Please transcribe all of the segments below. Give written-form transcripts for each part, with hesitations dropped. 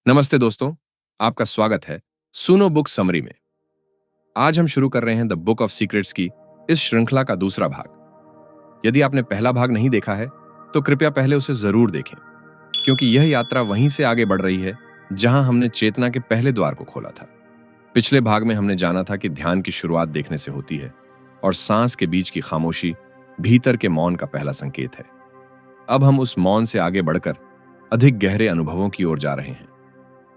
नमस्ते दोस्तों, आपका स्वागत है सुनो बुक समरी में। आज हम शुरू कर रहे हैं द बुक ऑफ सीक्रेट्स की इस श्रृंखला का दूसरा भाग। यदि आपने पहला भाग नहीं देखा है तो कृपया पहले उसे जरूर देखें, क्योंकि यह यात्रा वहीं से आगे बढ़ रही है जहां हमने चेतना के पहले द्वार को खोला था। पिछले भाग में हमने जाना था कि ध्यान की शुरुआत देखने से होती है और सांस के बीच की खामोशी भीतर के मौन का पहला संकेत है। अब हम उस मौन से आगे बढ़कर अधिक गहरे अनुभवों की ओर जा रहे हैं।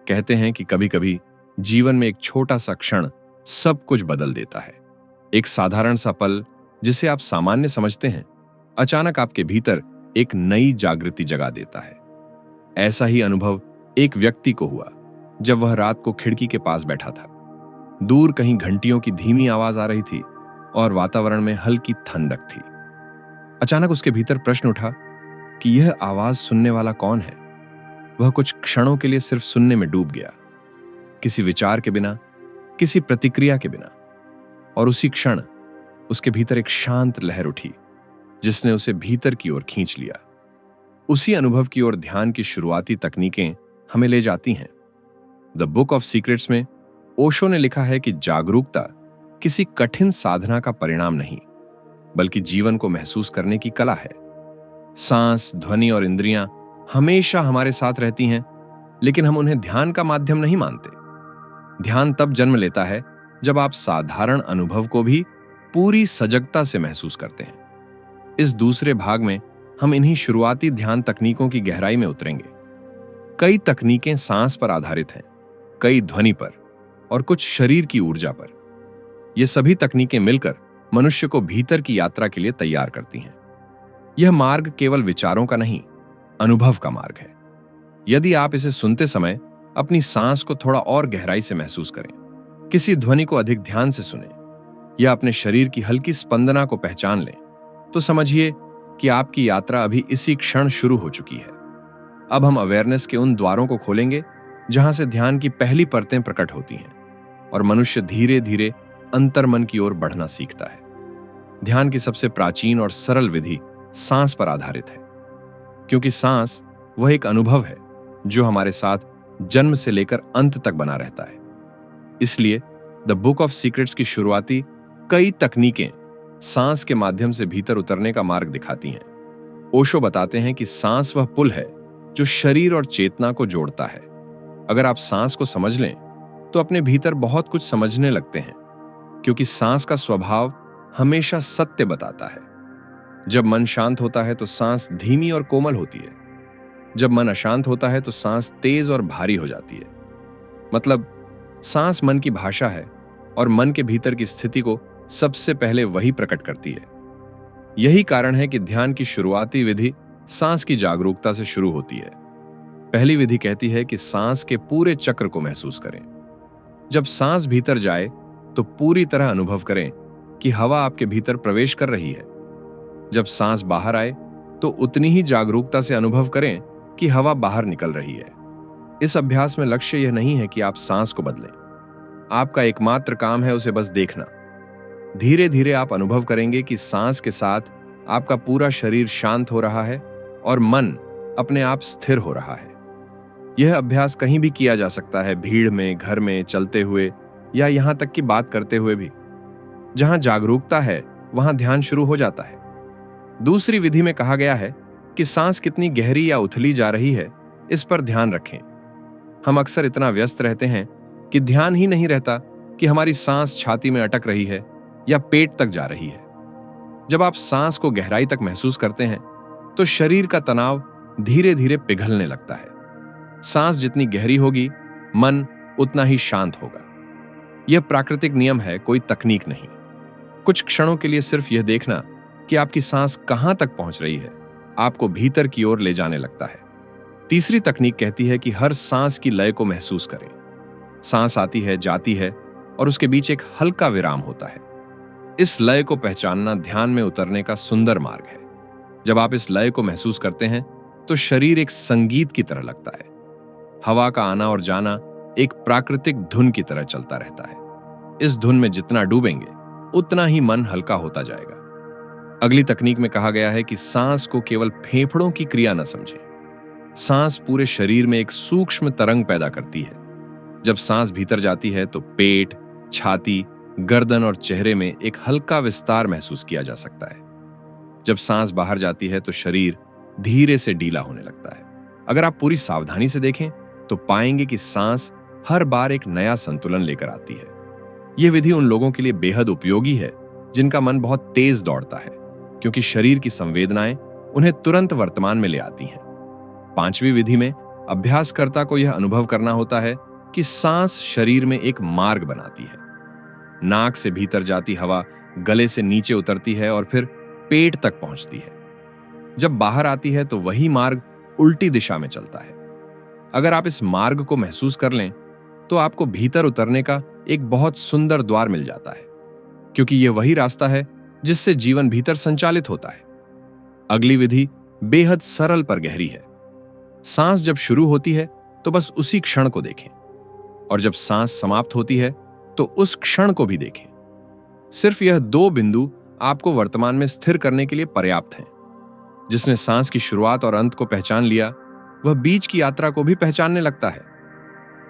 कहते हैं कि कभी-कभी जीवन में एक छोटा सा क्षण सब कुछ बदल देता है। एक साधारण सा पल जिसे आप सामान्य समझते हैं, अचानक आपके भीतर एक नई जागृति जगा देता है। ऐसा ही अनुभव एक व्यक्ति को हुआ जब वह रात को खिड़की के पास बैठा था। दूर कहीं घंटियों की धीमी आवाज आ रही थी और वातावरण में हल्की ठंडक थी। अचानक उसके भीतर प्रश्न उठा कि यह आवाज सुनने वाला कौन है। वह कुछ क्षणों के लिए सिर्फ सुनने में डूब गया, किसी विचार के बिना, किसी प्रतिक्रिया के बिना। और उसी क्षण उसके भीतर एक शांत लहर उठी जिसने उसे भीतर की ओर खींच लिया। उसी अनुभव की ओर ध्यान की शुरुआती तकनीकें हमें ले जाती हैं। द बुक ऑफ सीक्रेट्स में ओशो ने लिखा है कि जागरूकता किसी कठिन साधना का परिणाम नहीं, बल्कि जीवन को महसूस करने की कला है। सांस, ध्वनि और इंद्रियां हमेशा हमारे साथ रहती हैं, लेकिन हम उन्हें ध्यान का माध्यम नहीं मानते। ध्यान तब जन्म लेता है जब आप साधारण अनुभव को भी पूरी सजगता से महसूस करते हैं। इस दूसरे भाग में हम इन्हीं शुरुआती ध्यान तकनीकों की गहराई में उतरेंगे। कई तकनीकें सांस पर आधारित हैं, कई ध्वनि पर और कुछ शरीर की ऊर्जा पर। ये सभी तकनीकें मिलकर मनुष्य को भीतर की यात्रा के लिए तैयार करती हैं। यह मार्ग केवल विचारों का नहीं, अनुभव का मार्ग है। यदि आप इसे सुनते समय अपनी सांस को थोड़ा और गहराई से महसूस करें, किसी ध्वनि को अधिक ध्यान से सुनें या अपने शरीर की हल्की स्पंदना को पहचान लें, तो समझिए कि आपकी यात्रा अभी इसी क्षण शुरू हो चुकी है। अब हम अवेयरनेस के उन द्वारों को खोलेंगे जहां से ध्यान की पहली परतें प्रकट होती हैं और मनुष्य धीरे धीरे अंतर्मन की ओर बढ़ना सीखता है। ध्यान की सबसे प्राचीन और सरल विधि सांस पर आधारित है, क्योंकि सांस वह एक अनुभव है जो हमारे साथ जन्म से लेकर अंत तक बना रहता है। इसलिए द बुक ऑफ सीक्रेट्स की शुरुआती कई तकनीकें सांस के माध्यम से भीतर उतरने का मार्ग दिखाती हैं। ओशो बताते हैं कि सांस वह पुल है जो शरीर और चेतना को जोड़ता है। अगर आप सांस को समझ लें तो अपने भीतर बहुत कुछ समझने लगते हैं, क्योंकि सांस का स्वभाव हमेशा सत्य बताता है। जब मन शांत होता है तो सांस धीमी और कोमल होती है। जब मन अशांत होता है तो सांस तेज और भारी हो जाती है। मतलब, सांस मन की भाषा है और मन के भीतर की स्थिति को सबसे पहले वही प्रकट करती है। यही कारण है कि ध्यान की शुरुआती विधि सांस की जागरूकता से शुरू होती है। पहली विधि कहती है कि सांस के पूरे चक्र को महसूस करें। जब सांस भीतर जाए तो पूरी तरह अनुभव करें कि हवा आपके भीतर प्रवेश कर रही है। जब सांस बाहर आए तो उतनी ही जागरूकता से अनुभव करें कि हवा बाहर निकल रही है। इस अभ्यास में लक्ष्य यह नहीं है कि आप सांस को बदलें। आपका एकमात्र काम है उसे बस देखना। धीरे धीरे आप अनुभव करेंगे कि सांस के साथ आपका पूरा शरीर शांत हो रहा है और मन अपने आप स्थिर हो रहा है। यह अभ्यास कहीं भी किया जा सकता है, भीड़ में, घर में, चलते हुए या यहां तक कि बात करते हुए भी। जहां जागरूकता है वहां ध्यान शुरू हो जाता है। दूसरी विधि में कहा गया है कि सांस कितनी गहरी या उथली जा रही है, इस पर ध्यान रखें। हम अक्सर इतना व्यस्त रहते हैं कि ध्यान ही नहीं रहता कि हमारी सांस छाती में अटक रही है या पेट तक जा रही है। जब आप सांस को गहराई तक महसूस करते हैं तो शरीर का तनाव धीरे धीरे पिघलने लगता है। सांस जितनी गहरी होगी, मन उतना ही शांत होगा। यह प्राकृतिक नियम है, कोई तकनीक नहीं। कुछ क्षणों के लिए सिर्फ यह देखना कि आपकी सांस कहां तक पहुंच रही है, आपको भीतर की ओर ले जाने लगता है। तीसरी तकनीक कहती है कि हर सांस की लय को महसूस करें। सांस आती है, जाती है और उसके बीच एक हल्का विराम होता है। इस लय को पहचानना ध्यान में उतरने का सुंदर मार्ग है। जब आप इस लय को महसूस करते हैं तो शरीर एक संगीत की तरह लगता है। हवा का आना और जाना एक प्राकृतिक धुन की तरह चलता रहता है। इस धुन में जितना डूबेंगे उतना ही मन हल्का होता जाएगा। अगली तकनीक में कहा गया है कि सांस को केवल फेफड़ों की क्रिया न समझें। सांस पूरे शरीर में एक सूक्ष्म तरंग पैदा करती है। जब सांस भीतर जाती है तो पेट, छाती, गर्दन और चेहरे में एक हल्का विस्तार महसूस किया जा सकता है। जब सांस बाहर जाती है तो शरीर धीरे से ढीला होने लगता है। अगर आप पूरी सावधानी से देखें तो पाएंगे कि सांस हर बार एक नया संतुलन लेकर आती है। यह विधि उन लोगों के लिए बेहद उपयोगी है जिनका मन बहुत तेज दौड़ता है, क्योंकि शरीर की संवेदनाएं उन्हें तुरंत वर्तमान में ले आती हैं। पांचवी विधि में अभ्यासकर्ता को यह अनुभव करना होता है कि सांस शरीर में एक मार्ग बनाती है। नाक से भीतर जाती हवा गले से नीचे उतरती है और फिर पेट तक पहुंचती है। जब बाहर आती है तो वही मार्ग उल्टी दिशा में चलता है। अगर आप इस मार्ग को महसूस कर लें तो आपको भीतर उतरने का एक बहुत सुंदर द्वार मिल जाता है, क्योंकि यह वही रास्ता है जिससे जीवन भीतर संचालित होता है। अगली विधि बेहद सरल पर गहरी है। सांस जब शुरू होती है तो बस उसी क्षण को देखें, और जब सांस समाप्त होती है तो उस क्षण को भी देखें। सिर्फ यह दो बिंदु आपको वर्तमान में स्थिर करने के लिए पर्याप्त हैं। जिसने सांस की शुरुआत और अंत को पहचान लिया, वह बीच की यात्रा को भी पहचानने लगता है,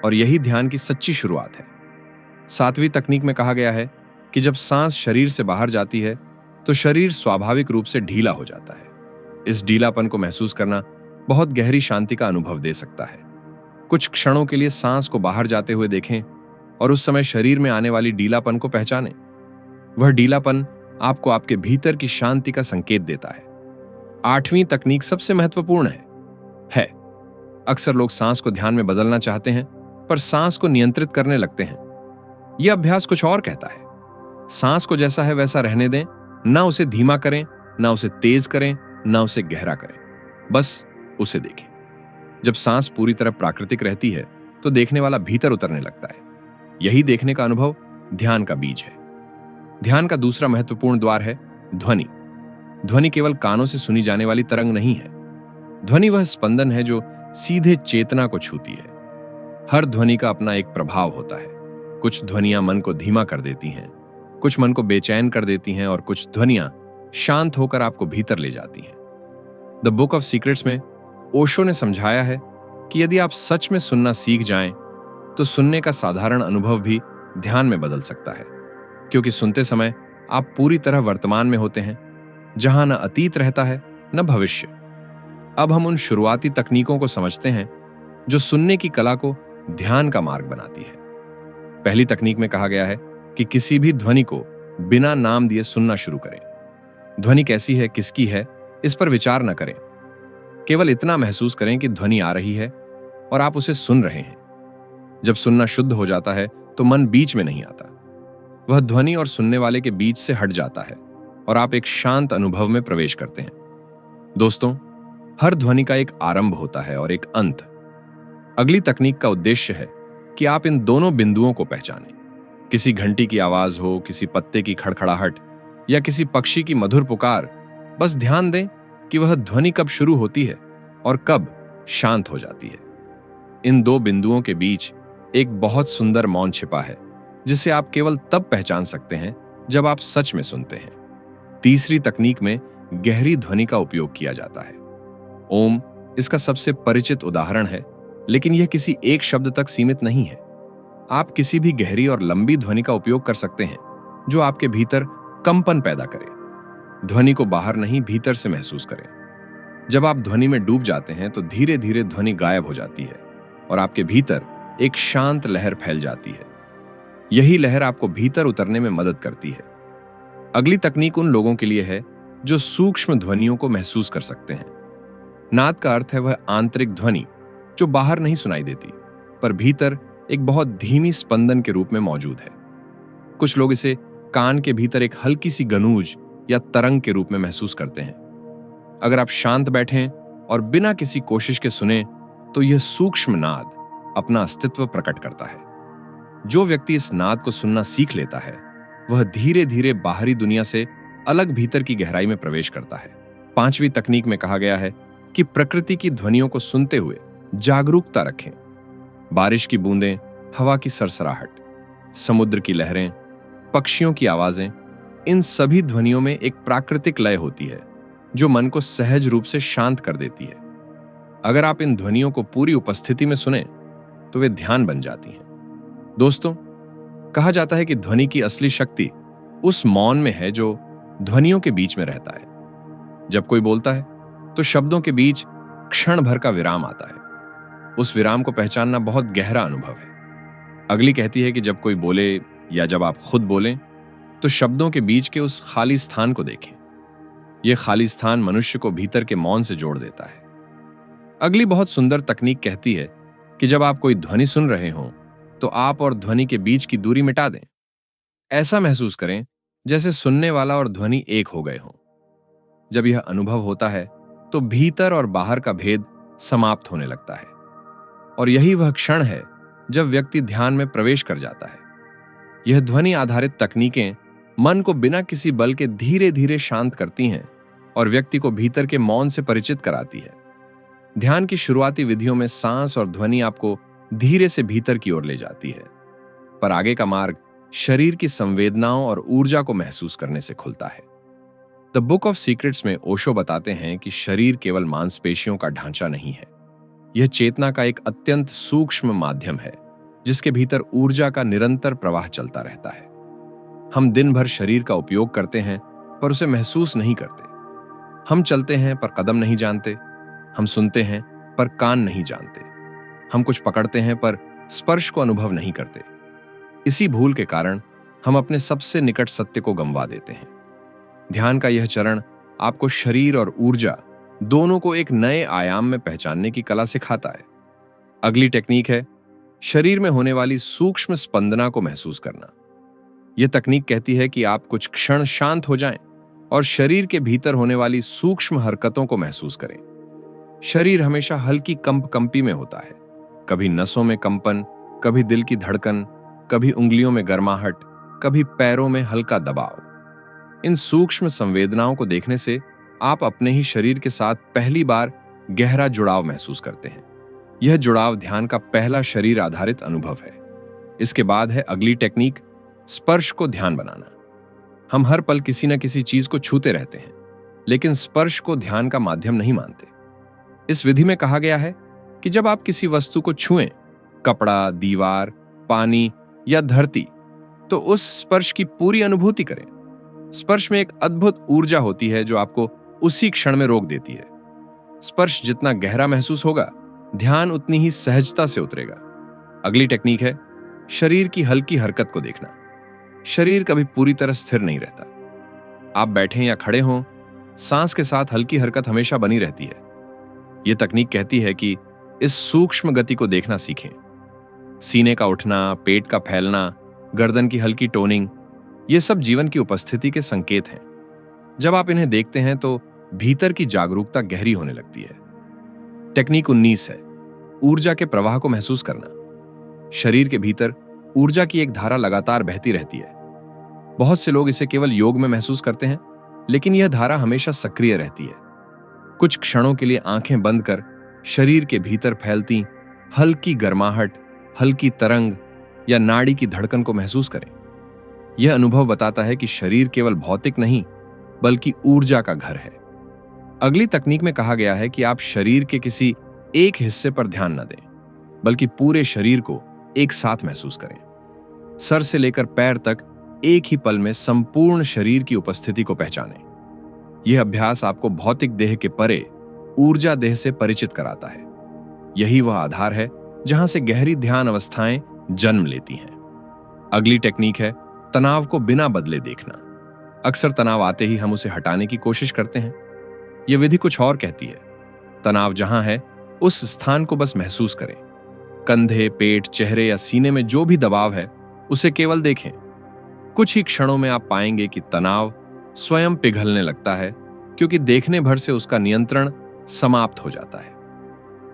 और यही ध्यान की सच्ची शुरुआत है। सातवीं तकनीक में कहा गया है कि जब सांस शरीर से बाहर जाती है तो शरीर स्वाभाविक रूप से ढीला हो जाता है। इस ढीलापन को महसूस करना बहुत गहरी शांति का अनुभव दे सकता है। कुछ क्षणों के लिए सांस को बाहर जाते हुए देखें और उस समय शरीर में आने वाली ढीलापन को पहचानें। वह ढीलापन आपको आपके भीतर की शांति का संकेत देता है। आठवीं तकनीक सबसे महत्वपूर्ण है। अक्सर लोग सांस को ध्यान में बदलना चाहते हैं, पर सांस को नियंत्रित करने लगते हैं। यह अभ्यास कुछ और कहता है। सांस को जैसा है वैसा रहने दें, ना उसे धीमा करें, ना उसे तेज करें, ना उसे गहरा करें, बस उसे देखें। जब सांस पूरी तरह प्राकृतिक रहती है तो देखने वाला भीतर उतरने लगता है। यही देखने का अनुभव ध्यान का बीज है। ध्यान का दूसरा महत्वपूर्ण द्वार है ध्वनि। ध्वनि केवल कानों से सुनी जाने वाली तरंग नहीं है। ध्वनि वह स्पंदन है जो सीधे चेतना को छूती है। हर ध्वनि का अपना एक प्रभाव होता है। कुछ ध्वनियां मन को धीमा कर देती हैं, कुछ मन को बेचैन कर देती हैं, और कुछ ध्वनियां शांत होकर आपको भीतर ले जाती हैं। द बुक ऑफ सीक्रेट्स में ओशो ने समझाया है कि यदि आप सच में सुनना सीख जाएं, तो सुनने का साधारण अनुभव भी ध्यान में बदल सकता है, क्योंकि सुनते समय आप पूरी तरह वर्तमान में होते हैं, जहां न अतीत रहता है न भविष्य। अब हम उन शुरुआती तकनीकों को समझते हैं जो सुनने की कला को ध्यान का मार्ग बनाती है। पहली तकनीक में कहा गया है कि किसी भी ध्वनि को बिना नाम दिए सुनना शुरू करें। ध्वनि कैसी है, किसकी है, इस पर विचार न करें। केवल इतना महसूस करें कि ध्वनि आ रही है और आप उसे सुन रहे हैं। जब सुनना शुद्ध हो जाता है तो मन बीच में नहीं आता। वह ध्वनि और सुनने वाले के बीच से हट जाता है और आप एक शांत अनुभव में प्रवेश करते हैं। दोस्तों, हर ध्वनि का एक आरंभ होता है और एक अंत। अगली तकनीक का उद्देश्य है कि आप इन दोनों बिंदुओं को पहचानें। किसी घंटी की आवाज हो, किसी पत्ते की खड़खड़ाहट या किसी पक्षी की मधुर पुकार, बस ध्यान दें कि वह ध्वनि कब शुरू होती है और कब शांत हो जाती है। इन दो बिंदुओं के बीच एक बहुत सुंदर मौन छिपा है, जिसे आप केवल तब पहचान सकते हैं जब आप सच में सुनते हैं। तीसरी तकनीक में गहरी ध्वनि का उपयोग किया जाता है। ओम इसका सबसे परिचित उदाहरण है, लेकिन यह किसी एक शब्द तक सीमित नहीं है। आप किसी भी गहरी और लंबी ध्वनि का उपयोग कर सकते हैं जो आपके भीतर कंपन पैदा करे। ध्वनि को बाहर नहीं, भीतर से महसूस करें। जब आप ध्वनि में डूब जाते हैं तो धीरे धीरे ध्वनि गायब हो जाती है और आपके भीतर एक शांत लहर फैल जाती है। यही लहर आपको भीतर उतरने में मदद करती है। अगली तकनीक उन लोगों के लिए है जो सूक्ष्म ध्वनियों को महसूस कर सकते हैं। नाद का अर्थ है वह आंतरिक ध्वनि जो बाहर नहीं सुनाई देती, पर भीतर एक बहुत धीमी स्पंदन के रूप में मौजूद है। कुछ लोग इसे कान के भीतर एक हल्की सी गनूज या तरंग के रूप में महसूस करते हैं। अगर आप शांत बैठें और बिना किसी कोशिश के सुने तो यह सूक्ष्म नाद अपना अस्तित्व प्रकट करता है। जो व्यक्ति इस नाद को सुनना सीख लेता है, वह धीरे धीरे बाहरी दुनिया से अलग भीतर की गहराई में प्रवेश करता है। पांचवी तकनीक में कहा गया है कि प्रकृति की ध्वनियों को सुनते हुए जागरूकता रखें। बारिश की बूंदें, हवा की सरसराहट, समुद्र की लहरें, पक्षियों की आवाजें, इन सभी ध्वनियों में एक प्राकृतिक लय होती है जो मन को सहज रूप से शांत कर देती है। अगर आप इन ध्वनियों को पूरी उपस्थिति में सुने तो वे ध्यान बन जाती हैं। दोस्तों, कहा जाता है कि ध्वनि की असली शक्ति उस मौन में है जो ध्वनियों के बीच में रहता है। जब कोई बोलता है तो शब्दों के बीच क्षण भर का विराम आता है। उस विराम को पहचानना बहुत गहरा अनुभव है। अगली कहती है कि जब कोई बोले या जब आप खुद बोलें तो शब्दों के बीच के उस खाली स्थान को देखें। यह खाली स्थान मनुष्य को भीतर के मौन से जोड़ देता है। अगली बहुत सुंदर तकनीक कहती है कि जब आप कोई ध्वनि सुन रहे हों तो आप और ध्वनि के बीच की दूरी मिटा दें। ऐसा महसूस करें जैसे सुनने वाला और ध्वनि एक हो गए हों। जब यह अनुभव होता है तो भीतर और बाहर का भेद समाप्त होने लगता है, और यही वह क्षण है जब व्यक्ति ध्यान में प्रवेश कर जाता है। यह ध्वनि आधारित तकनीकें मन को बिना किसी बल के धीरे धीरे शांत करती हैं और व्यक्ति को भीतर के मौन से परिचित कराती है। ध्यान की शुरुआती विधियों में सांस और ध्वनि आपको धीरे से भीतर की ओर ले जाती है, पर आगे का मार्ग शरीर की संवेदनाओं और ऊर्जा को महसूस करने से खुलता है। द बुक ऑफ सीक्रेट्स में ओशो बताते हैं कि शरीर केवल मांसपेशियों का ढांचा नहीं है, यह चेतना का एक अत्यंत सूक्ष्म माध्यम है जिसके भीतर ऊर्जा का निरंतर प्रवाह चलता रहता है। हम दिन भर शरीर का उपयोग करते हैं पर उसे महसूस नहीं करते। हम चलते हैं पर कदम नहीं जानते। हम सुनते हैं पर कान नहीं जानते। हम कुछ पकड़ते हैं पर स्पर्श को अनुभव नहीं करते। इसी भूल के कारण हम अपने सबसे निकट सत्य को गंवा देते हैं। ध्यान का यह चरण आपको शरीर और ऊर्जा दोनों को एक नए आयाम में पहचानने की कला सिखाता है। अगली टेक्निक है शरीर में होने वाली सूक्ष्म स्पंदना को महसूस करना। यह तकनीक कहती है कि आप कुछ क्षण शांत हो जाएं और शरीर के भीतर होने वाली सूक्ष्म हरकतों को महसूस करें। शरीर हमेशा हल्की कंपी में होता है, कभी नसों में कंपन, कभी दिल की धड़कन, कभी उंगलियों में गर्माहट, कभी पैरों में हल्का दबाव। इन सूक्ष्म संवेदनाओं को देखने से आप अपने ही शरीर के साथ पहली बार गहरा जुड़ाव महसूस करते हैं। यह जुड़ाव ध्यान का पहला शरीर आधारित अनुभव है। इसके बाद है अगली टेक्निक, स्पर्श को ध्यान बनाना। हम हर पल किसी न किसी चीज को छूते रहते हैं, लेकिन स्पर्श को ध्यान का माध्यम नहीं मानते। इस विधि में कहा गया है कि जब आप किसी वस्तु को छुएं, कपड़ा, दीवार, पानी या धरती, तो उस स्पर्श की पूरी अनुभूति करें। स्पर्श में एक अद्भुत ऊर्जा होती है जो आपको उसी क्षण में रोक देती है। स्पर्श जितना गहरा महसूस होगा, ध्यान उतनी ही सहजता से उतरेगा। अगली टेक्निक है शरीर की हल्की हरकत को देखना। शरीर कभी पूरी तरह स्थिर नहीं रहता। आप बैठे या खड़े हों, सांस के साथ हल्की हरकत हमेशा बनी रहती है। यह तकनीक कहती है कि इस सूक्ष्म गति को देखना सीखें। सीने का उठना, पेट का फैलना, गर्दन की हल्की टोनिंग, ये सब जीवन की उपस्थिति के संकेत हैं। जब आप इन्हें देखते हैं तो भीतर की जागरूकता गहरी होने लगती है। टेक्निक 19 है ऊर्जा के प्रवाह को महसूस करना। शरीर के भीतर ऊर्जा की एक धारा लगातार बहती रहती है। बहुत से लोग इसे केवल योग में महसूस करते हैं, लेकिन यह धारा हमेशा सक्रिय रहती है। कुछ क्षणों के लिए आंखें बंद कर शरीर के भीतर फैलती हल्की गर्माहट, हल्की तरंग या नाड़ी की धड़कन को महसूस करें। यह अनुभव बताता है कि शरीर केवल भौतिक नहीं, बल्कि ऊर्जा का घर है। अगली तकनीक में कहा गया है कि आप शरीर के किसी एक हिस्से पर ध्यान न दें, बल्कि पूरे शरीर को एक साथ महसूस करें। सर से लेकर पैर तक एक ही पल में संपूर्ण शरीर की उपस्थिति को पहचानें। यह अभ्यास आपको भौतिक देह के परे ऊर्जा देह से परिचित कराता है। यही वह आधार है जहां से गहरी ध्यान अवस्थाएं जन्म लेती हैं। अगली टेक्निक है तनाव को बिना बदले देखना। अक्सर तनाव आते ही हम उसे हटाने की कोशिश करते हैं। यह विधि कुछ और कहती है। तनाव जहां है उस स्थान को बस महसूस करें। कंधे, पेट, चेहरे या सीने में जो भी दबाव है उसे केवल देखें। कुछ ही क्षणों में आप पाएंगे कि तनाव स्वयं पिघलने लगता है, क्योंकि देखने भर से उसका नियंत्रण समाप्त हो जाता है।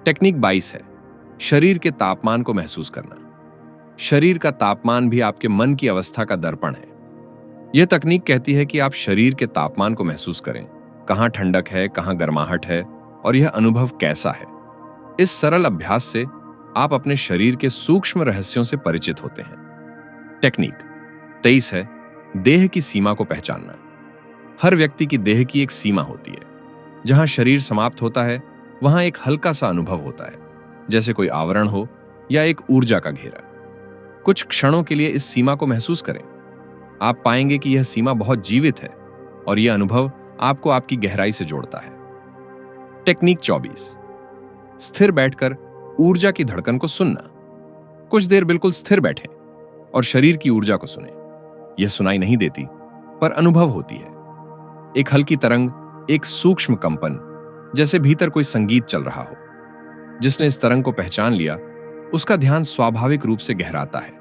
टेक्निक 22 है शरीर के तापमान को महसूस करना। शरीर का तापमान भी आपके मन की अवस्था का दर्पण है। यह तकनीक कहती है कि आप शरीर के तापमान को महसूस करें, कहां ठंडक है, कहां गर्माहट है और यह अनुभव कैसा है। इस सरल अभ्यास से आप अपने शरीर के सूक्ष्म रहस्यों से परिचित होते हैं। टेक्निक 23 है देह की सीमा को पहचानना। हर व्यक्ति की देह की एक सीमा होती है। जहां शरीर समाप्त होता है वहां एक हल्का सा अनुभव होता है, जैसे कोई आवरण हो या एक ऊर्जा का घेरा। कुछ क्षणों के लिए इस सीमा को महसूस करें। आप पाएंगे कि यह सीमा बहुत जीवित है और यह अनुभव आपको आपकी गहराई से जोड़ता है। टेक्निक 24। स्थिर बैठकर ऊर्जा की धड़कन को सुनना। कुछ देर बिल्कुल स्थिर बैठें और शरीर की ऊर्जा को सुनें। यह सुनाई नहीं देती, पर अनुभव होती है। एक हल्की तरंग, एक सूक्ष्म कंपन, जैसे भीतर कोई संगीत चल रहा हो। जिसने इस तरंग को पहचान लिया, उसका ध्यान स्वाभाविक रूप से गहराता है।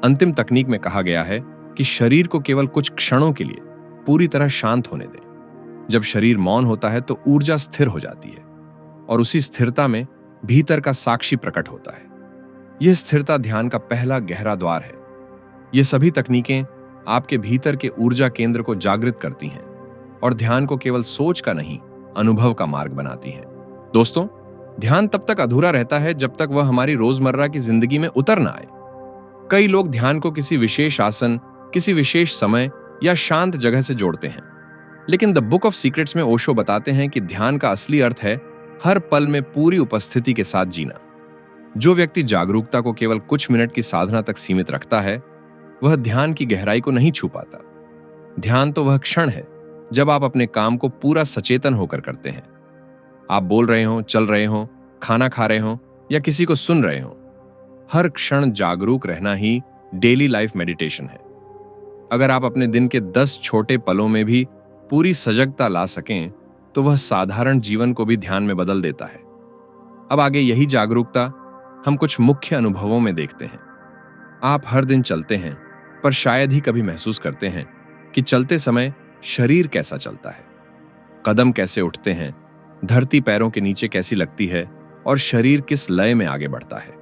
अंतिम तकनीक में कहा गया है कि शरीर को केवल कुछ क्षणों के लिए पूरी तरह शांत होने दें। जब शरीर मौन होता है तो ऊर्जा स्थिर हो जाती है और उसी स्थिरता में भीतर का साक्षी प्रकट होता है। यह स्थिरता ध्यान का पहला गहरा द्वार है। ये सभी तकनीकें आपके भीतर के ऊर्जा केंद्र को जागृत करती हैं और ध्यान को केवल सोच का नहीं, अनुभव का मार्ग बनाती हैं। दोस्तों, ध्यान तब तक अधूरा रहता है जब तक वह हमारी रोजमर्रा की जिंदगी में उतर ना आए। कई लोग ध्यान को किसी विशेष आसन, किसी विशेष समय या शांत जगह से जोड़ते हैं, लेकिन द बुक ऑफ सीक्रेट्स में ओशो बताते हैं कि ध्यान का असली अर्थ है हर पल में पूरी उपस्थिति के साथ जीना। जो व्यक्ति जागरूकता को केवल कुछ मिनट की साधना तक सीमित रखता है, वह ध्यान की गहराई को नहीं छू पाता। ध्यान तो वह क्षण है जब आप अपने काम को पूरा सचेतन होकर करते हैं। आप बोल रहे हो, चल रहे हो, खाना खा रहे हो या किसी को सुन रहे हो, हर क्षण जागरूक रहना ही डेली लाइफ मेडिटेशन है। अगर आप अपने दिन के 10 छोटे पलों में भी पूरी सजगता ला सकें, तो वह साधारण जीवन को भी ध्यान में बदल देता है। अब आगे यही जागरूकता हम कुछ मुख्य अनुभवों में देखते हैं। आप हर दिन चलते हैं, पर शायद ही कभी महसूस करते हैं कि चलते समय शरीर कैसा चलता है। कदम कैसे उठते हैं, धरती पैरों के नीचे कैसी लगती है और शरीर किस लय में आगे बढ़ता है।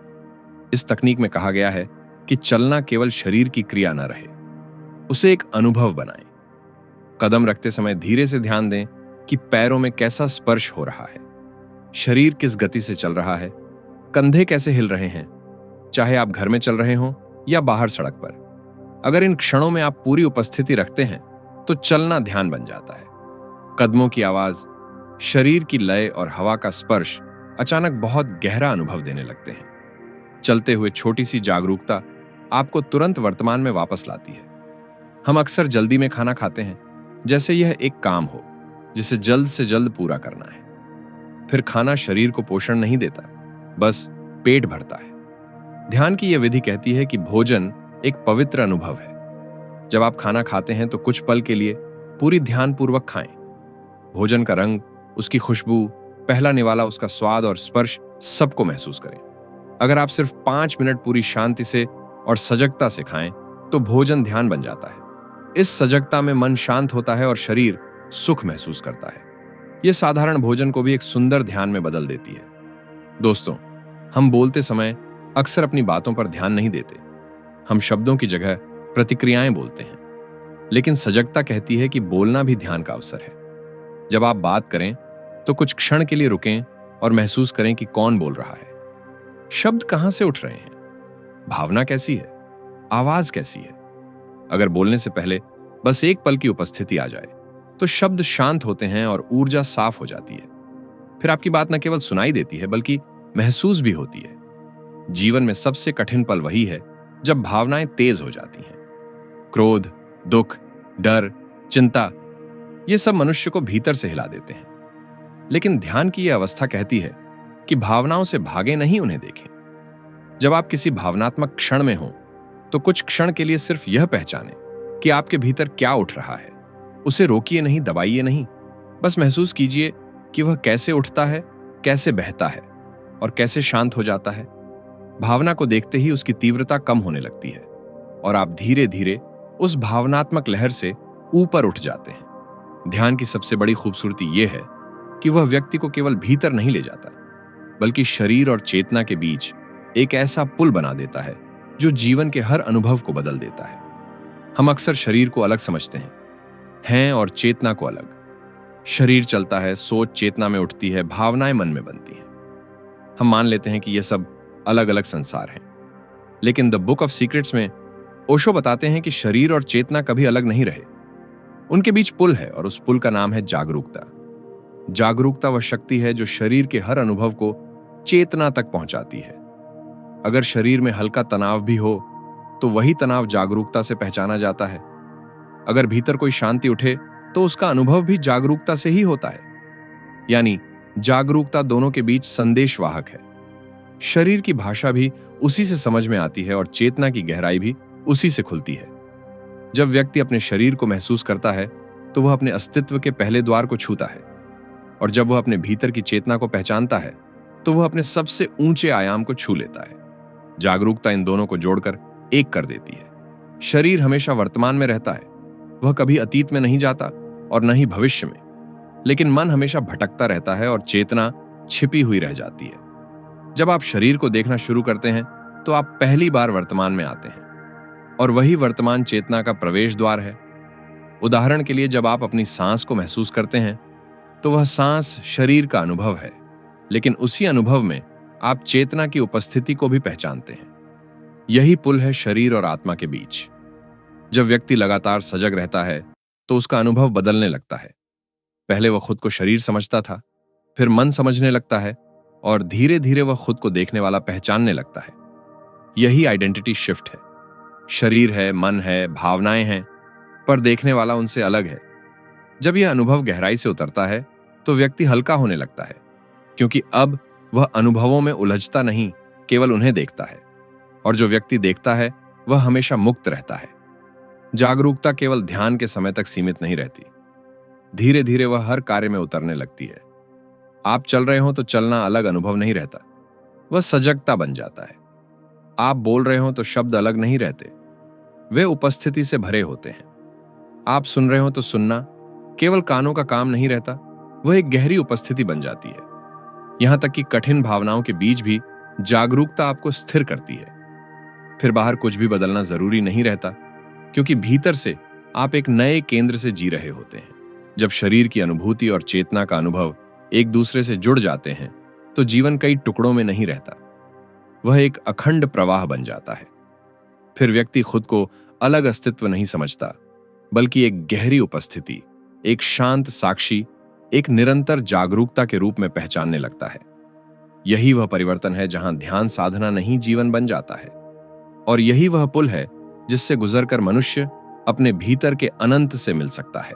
इस तकनीक में कहा गया है कि चलना केवल शरीर की क्रिया न रहे, उसे एक अनुभव बनाएं। कदम रखते समय धीरे से ध्यान दें कि पैरों में कैसा स्पर्श हो रहा है, शरीर किस गति से चल रहा है, कंधे कैसे हिल रहे हैं, चाहे आप घर में चल रहे हों या बाहर सड़क पर। अगर इन क्षणों में आप पूरी उपस्थिति रखते हैं, तो चलना ध्यान बन जाता है। कदमों की आवाज, शरीर की लय और हवा का स्पर्श अचानक बहुत गहरा अनुभव देने लगते हैं। चलते हुए छोटी सी जागरूकता आपको तुरंत वर्तमान में वापस लाती है। हम अक्सर जल्दी में खाना खाते हैं, जैसे यह एक काम हो जिसे जल्द से जल्द पूरा करना है। फिर खाना शरीर को पोषण नहीं देता, बस पेट भरता है। ध्यान की यह विधि कहती है कि भोजन एक पवित्र अनुभव है। जब आप खाना खाते हैं तो कुछ पल के लिए पूरी ध्यानपूर्वक खाएं। भोजन का रंग, उसकी खुशबू, पहला निवाला उसका स्वाद और स्पर्श सबको महसूस करें। अगर आप सिर्फ 5 मिनट पूरी शांति से और सजगता से खाएं, तो भोजन ध्यान बन जाता है। इस सजगता में मन शांत होता है और शरीर सुख महसूस करता है। यह साधारण भोजन को भी एक सुंदर ध्यान में बदल देती है। दोस्तों, हम बोलते समय अक्सर अपनी बातों पर ध्यान नहीं देते। हम शब्दों की जगह प्रतिक्रियाएं बोलते हैं, लेकिन सजगता कहती है कि बोलना भी ध्यान का अवसर है। जब आप बात करें तो कुछ क्षण के लिए रुकें और महसूस करें कि कौन बोल रहा है, शब्द कहां से उठ रहे हैं, भावना कैसी है, आवाज कैसी है। अगर बोलने से पहले बस एक पल की उपस्थिति आ जाए, तो शब्द शांत होते हैं और ऊर्जा साफ हो जाती है। फिर आपकी बात न केवल सुनाई देती है, बल्कि महसूस भी होती है। जीवन में सबसे कठिन पल वही है जब भावनाएं तेज हो जाती हैं। क्रोध, दुख, डर, चिंता, ये सब मनुष्य को भीतर से हिला देते हैं। लेकिन ध्यान की यह अवस्था कहती है कि भावनाओं से भागे नहीं, उन्हें देखें। जब आप किसी भावनात्मक क्षण में हो, तो कुछ क्षण के लिए सिर्फ यह पहचानें कि आपके भीतर क्या उठ रहा है। उसे रोकिए नहीं, दबाइए नहीं, बस महसूस कीजिए कि वह कैसे उठता है, कैसे बहता है और कैसे शांत हो जाता है। भावना को देखते ही उसकी तीव्रता कम होने लगती है और आप धीरे धीरे उस भावनात्मक लहर से ऊपर उठ जाते हैं। ध्यान की सबसे बड़ी खूबसूरती यह है कि वह व्यक्ति को केवल भीतर नहीं ले जाता, बल्कि शरीर और चेतना के बीच एक ऐसा पुल बना देता है जो जीवन के हर अनुभव को बदल देता है। हम अक्सर शरीर को अलग समझते हैं और चेतना को अलग। शरीर चलता है, सोच चेतना में उठती है, भावनाएं मन में बनती हैं। हम मान लेते हैं कि यह सब अलग अलग संसार हैं। लेकिन द बुक ऑफ सीक्रेट्स में ओशो बताते हैं कि शरीर और चेतना कभी अलग नहीं रहे। उनके बीच पुल है और उस पुल का नाम है जागरूकता। जागरूकता वह शक्ति है जो शरीर के हर अनुभव को चेतना तक पहुंचाती है। अगर शरीर में हल्का तनाव भी हो तो वही तनाव जागरूकता से पहचाना जाता है। अगर भीतर कोई शांति उठे तो उसका अनुभव भी जागरूकता से ही होता है। यानी जागरूकता दोनों के बीच संदेशवाहक है। शरीर की भाषा भी उसी से समझ में आती है और चेतना की गहराई भी उसी से खुलती है। जब व्यक्ति अपने शरीर को महसूस करता है तो वह अपने अस्तित्व के पहले द्वार को छूता है, और जब वह अपने भीतर की चेतना को पहचानता है तो वह अपने सबसे ऊंचे आयाम को छू लेता है। जागरूकता इन दोनों को जोड़कर एक कर देती है। शरीर हमेशा वर्तमान में रहता है, वह कभी अतीत में नहीं जाता और न ही भविष्य में, लेकिन मन हमेशा भटकता रहता है और चेतना छिपी हुई रह जाती है। जब आप शरीर को देखना शुरू करते हैं तो आप पहली बार वर्तमान में आते हैं, और वही वर्तमान चेतना का प्रवेश द्वार है। उदाहरण के लिए, जब आप अपनी सांस को महसूस करते हैं तो वह सांस शरीर का अनुभव है, लेकिन उसी अनुभव में आप चेतना की उपस्थिति को भी पहचानते हैं। यही पुल है शरीर और आत्मा के बीच। जब व्यक्ति लगातार सजग रहता है तो उसका अनुभव बदलने लगता है। पहले वह खुद को शरीर समझता था, फिर मन समझने लगता है, और धीरे धीरे वह खुद को देखने वाला पहचानने लगता है। यही आइडेंटिटी शिफ्ट है। शरीर है, मन है, भावनाएं हैं, पर देखने वाला उनसे अलग है। जब यह अनुभव गहराई से उतरता है तो व्यक्ति हल्का होने लगता है, क्योंकि अब वह अनुभवों में उलझता नहीं, केवल उन्हें देखता है। और जो व्यक्ति देखता है वह हमेशा मुक्त रहता है। जागरूकता केवल ध्यान के समय तक सीमित नहीं रहती, धीरे धीरे वह हर कार्य में उतरने लगती है। आप चल रहे हो तो चलना अलग अनुभव नहीं रहता, वह सजगता बन जाता है। आप बोल रहे हो तो शब्द अलग नहीं रहते, वे उपस्थिति से भरे होते हैं। आप सुन रहे हो तो सुनना केवल कानों का काम नहीं रहता, वह एक गहरी उपस्थिति बन जाती है। यहां तक कि कठिन भावनाओं के बीच भी जागरूकता आपको स्थिर करती है। फिर बाहर कुछ भी बदलना जरूरी नहीं रहता, क्योंकि भीतर से आप एक नए केंद्र से जी रहे होते हैं। जब शरीर की अनुभूति और चेतना का अनुभव एक दूसरे से जुड़ जाते हैं तो जीवन कई टुकड़ों में नहीं रहता, वह एक अखंड प्रवाह बन जाता है। फिर व्यक्ति खुद को अलग अस्तित्व नहीं समझता, बल्कि एक गहरी उपस्थिति, एक शांत साक्षी, एक निरंतर जागरूकता के रूप में पहचानने लगता है। यही वह परिवर्तन है जहां ध्यान साधना नहीं जीवन बन जाता है, और यही वह पुल है जिससे गुजरकर मनुष्य अपने भीतर के अनंत से मिल सकता है।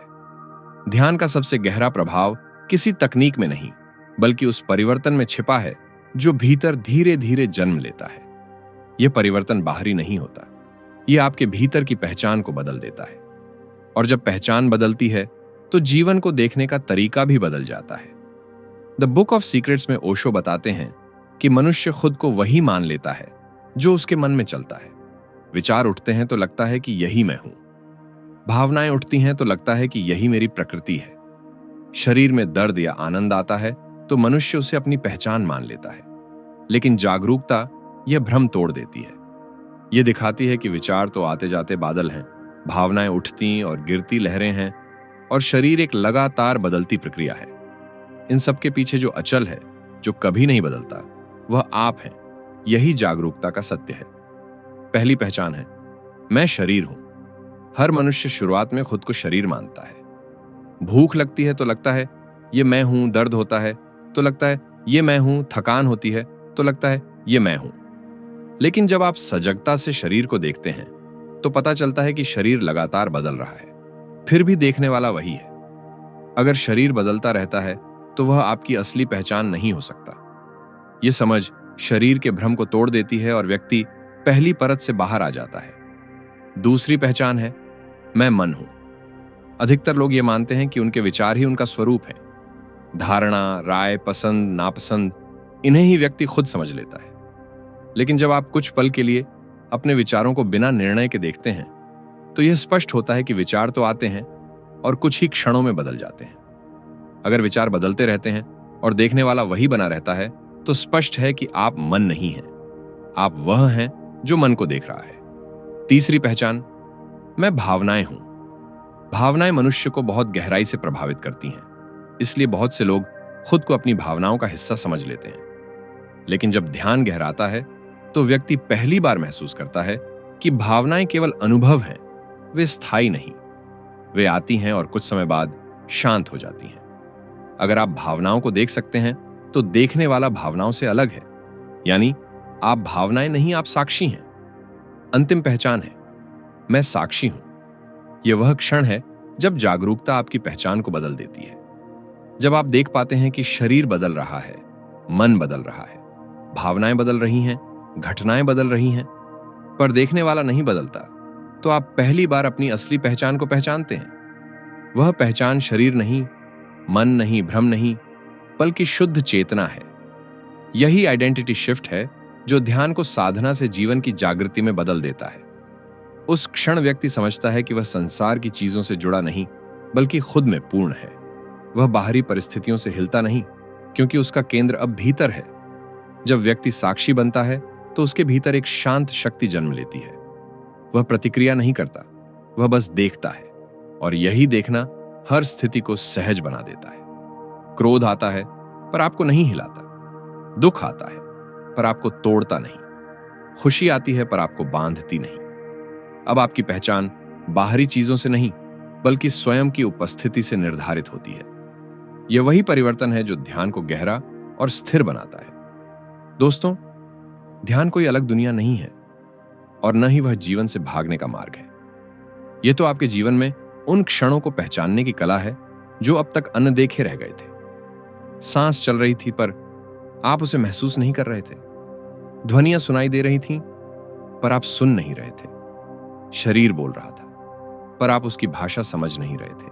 ध्यान का सबसे गहरा प्रभाव किसी तकनीक में नहीं, बल्कि उस परिवर्तन में छिपा है जो भीतर धीरे धीरे जन्म लेता है। यह परिवर्तन बाहरी नहीं होता, यह आपके भीतर की पहचान को बदल देता है। और जब पहचान बदलती है तो जीवन को देखने का तरीका भी बदल जाता है। द बुक ऑफ सीक्रेट्स में ओशो बताते हैं कि मनुष्य खुद को वही मान लेता है जो उसके मन में चलता है। विचार उठते हैं तो लगता है कि यही मैं हूं, भावनाएं उठती हैं तो लगता है कि यही मेरी प्रकृति है। शरीर में दर्द या आनंद आता है तो मनुष्य उसे अपनी पहचान मान लेता है। लेकिन जागरूकता यह भ्रम तोड़ देती है। यह दिखाती है कि विचार तो आते जाते बादल हैं, भावनाएं उठती और गिरती लहरें हैं, और शरीर एक लगातार बदलती प्रक्रिया है। इन सब के पीछे जो अचल है, जो कभी नहीं बदलता, वह आप हैं। यही जागरूकता का सत्य है। पहली पहचान है, मैं शरीर हूं। हर मनुष्य शुरुआत में खुद को शरीर मानता है। भूख लगती है तो लगता है ये मैं हूं, दर्द होता है तो लगता है ये मैं हूं, थकान होती है तो लगता है ये मैं हूं। लेकिन जब आप सजगता से शरीर को देखते हैं तो पता चलता है कि शरीर लगातार बदल रहा है, फिर भी देखने वाला वही है। अगर शरीर बदलता रहता है तो वह आपकी असली पहचान नहीं हो सकता। यह समझ शरीर के भ्रम को तोड़ देती है और व्यक्ति पहली परत से बाहर आ जाता है। दूसरी पहचान है, मैं मन हूं। अधिकतर लोग ये मानते हैं कि उनके विचार ही उनका स्वरूप है। धारणा, राय, पसंद, नापसंद, इन्हें ही व्यक्ति खुद समझ लेता है। लेकिन जब आप कुछ पल के लिए अपने विचारों को बिना निर्णय के देखते हैं तो यह स्पष्ट होता है कि विचार तो आते हैं और कुछ ही क्षणों में बदल जाते हैं। अगर विचार बदलते रहते हैं और देखने वाला वही बना रहता है तो स्पष्ट है कि आप मन नहीं हैं, आप वह हैं जो मन को देख रहा है। तीसरी पहचान, मैं भावनाएं हूं। भावनाएं मनुष्य को बहुत गहराई से प्रभावित करती हैं, इसलिए बहुत से लोग खुद को अपनी भावनाओं का हिस्सा समझ लेते हैं। लेकिन जब ध्यान गहराता है तो व्यक्ति पहली बार महसूस करता है कि भावनाएं केवल अनुभव हैं, वे स्थायी नहीं। वे आती हैं और कुछ समय बाद शांत हो जाती हैं। अगर आप भावनाओं को देख सकते हैं तो देखने वाला भावनाओं से अलग है। यानी आप भावनाएं नहीं, आप साक्षी हैं। अंतिम पहचान है, मैं साक्षी हूं। यह वह क्षण है जब जागरूकता आपकी पहचान को बदल देती है। जब आप देख पाते हैं कि शरीर बदल रहा है, मन बदल रहा है, भावनाएं बदल रही हैं, घटनाएं बदल रही हैं, पर देखने वाला नहीं बदलता, तो आप पहली बार अपनी असली पहचान को पहचानते हैं। वह पहचान शरीर नहीं, मन नहीं, भ्रम नहीं, बल्कि शुद्ध चेतना है। यही आइडेंटिटी शिफ्ट है जो ध्यान को साधना से जीवन की जागृति में बदल देता है। उस क्षण व्यक्ति समझता है कि वह संसार की चीजों से जुड़ा नहीं, बल्कि खुद में पूर्ण है। वह बाहरी परिस्थितियों से हिलता नहीं, क्योंकि उसका केंद्र अब भीतर है। जब व्यक्ति साक्षी बनता है तो उसके भीतर एक शांत शक्ति जन्म लेती है। वह प्रतिक्रिया नहीं करता, वह बस देखता है, और यही देखना हर स्थिति को सहज बना देता है। क्रोध आता है पर आपको नहीं हिलाता, दुख आता है पर आपको तोड़ता नहीं, खुशी आती है पर आपको बांधती नहीं। अब आपकी पहचान बाहरी चीजों से नहीं, बल्कि स्वयं की उपस्थिति से निर्धारित होती है। यह वही परिवर्तन है जो ध्यान को गहरा और स्थिर बनाता है। दोस्तों, ध्यान कोई अलग दुनिया नहीं है, और न ही वह जीवन से भागने का मार्ग है। यह तो आपके जीवन में उन क्षणों को पहचानने की कला है जो अब तक अनदेखे रह गए थे। सांस चल रही थी पर आप उसे महसूस नहीं कर रहे थे। ध्वनियां सुनाई दे रही थीं पर आप सुन नहीं रहे थे। शरीर बोल रहा था पर आप उसकी भाषा समझ नहीं रहे थे।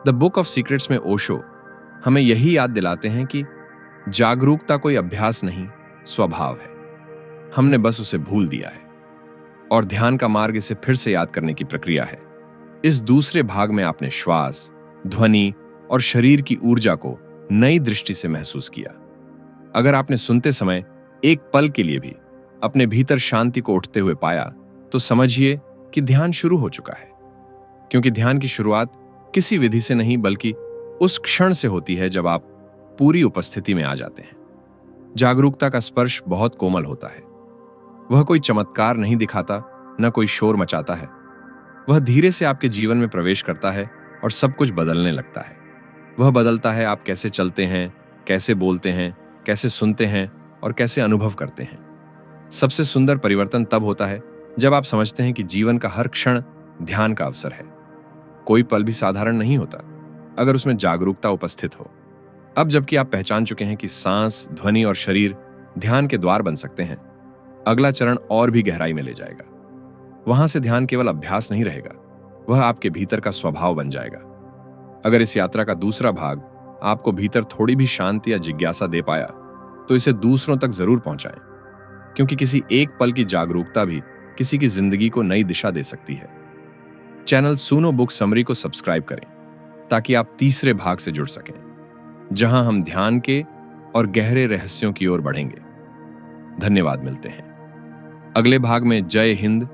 द बुक ऑफ सीक्रेट्स में ओशो हमें यही याद दिलाते हैं कि जागरूकता कोई अभ्यास नहीं, स्वभाव है। हमने बस उसे भूल दिया है, और ध्यान का मार्ग इसे फिर से याद करने की प्रक्रिया है। इस दूसरे भाग में आपने श्वास, ध्वनि और शरीर की ऊर्जा को नई दृष्टि से महसूस किया। अगर आपने सुनते समय एक पल के लिए भी अपने भीतर शांति को उठते हुए पाया, तो समझिए कि ध्यान शुरू हो चुका है। क्योंकि ध्यान की शुरुआत किसी विधि से नहीं, बल्कि उस क्षण से होती है जब आप पूरी उपस्थिति में आ जाते हैं। जागरूकता का स्पर्श बहुत कोमल होता है। वह कोई चमत्कार नहीं दिखाता, न कोई शोर मचाता है। वह धीरे से आपके जीवन में प्रवेश करता है और सब कुछ बदलने लगता है। वह बदलता है आप कैसे चलते हैं, कैसे बोलते हैं, कैसे सुनते हैं और कैसे अनुभव करते हैं। सबसे सुंदर परिवर्तन तब होता है जब आप समझते हैं कि जीवन का हर क्षण ध्यान का अवसर है। कोई पल भी साधारण नहीं होता अगर उसमें जागरूकता उपस्थित हो। अब जबकि आप पहचान चुके हैं कि सांस, ध्वनि और शरीर ध्यान के द्वार बन सकते हैं, अगला चरण और भी गहराई में ले जाएगा। वहां से ध्यान केवल अभ्यास नहीं रहेगा, वह आपके भीतर का स्वभाव बन जाएगा। अगर इस यात्रा का दूसरा भाग आपको भीतर थोड़ी भी शांति या जिज्ञासा दे पाया, तो इसे दूसरों तक जरूर पहुंचाएं, क्योंकि किसी एक पल की जागरूकता भी किसी की जिंदगी को नई दिशा दे सकती है। चैनल सुनो बुक समरी को सब्सक्राइब करें ताकि आप तीसरे भाग से जुड़ सकें, जहां हम ध्यान के और गहरे रहस्यों की ओर बढ़ेंगे। धन्यवाद। मिलते हैं अगले भाग में। जय हिंद,